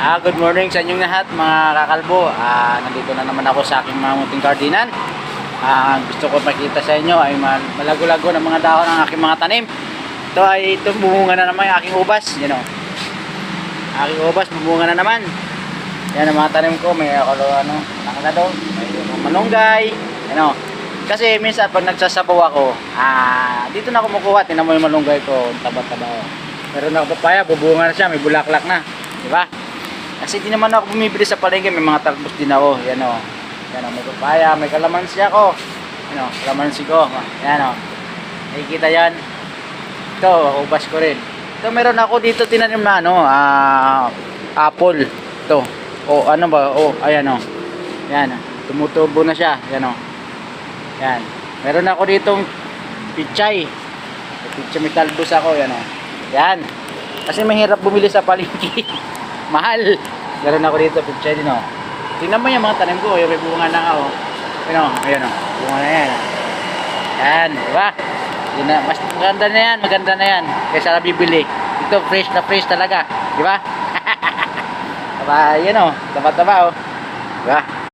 Good morning sa inyong lahat mga kakalbo. Nandito na naman ako sa aking mga munting gardenan. Gusto ko makita sa inyo ay malago-lago ng mga dahon ng aking mga tanim. Ito ay bumunga na naman yung aking ubas. Yan o. Aking ubas bumunga na naman. Yan ang mga tanim ko. May nakalado. May malunggay. Yan o. Kasi minsan pag nagsasabaw ako, dito na ako kumukuha. Tinan mo yung malunggay ko. Taba-taba o. Meron ako papaya. Bubunga na siya. May bulaklak na. Diba? Kasi di naman ako bumibili sa palengke, may mga talbos din ako. Yan o. Yan o, may papaya, may kalamansi ako. Yan o, kalamansi ko. Yan o. Nakikita yan. Ito, ubas ko rin. Ito, meron ako dito tinanim na apple. Ito. O, ano ba? O, ayan o. Yan. Tumutubo na siya. Yan o. Yan. Meron ako ditong pichay. Pichay, may talbos ako. Yan o. Yan. Kasi mahirap bumili sa palengke. Mahal. Meron ako dito picture din oh. Tingnan mo yung mga tanim ko, may bunga na nga oh. Ayan oh. Bunga na yan. Yan, di ba? Mas maganda na yan, maganda na yan. Kaysa na bibili. Ito fresh na fresh talaga, di ba? Yan oh, taba-taba oh. Di ba?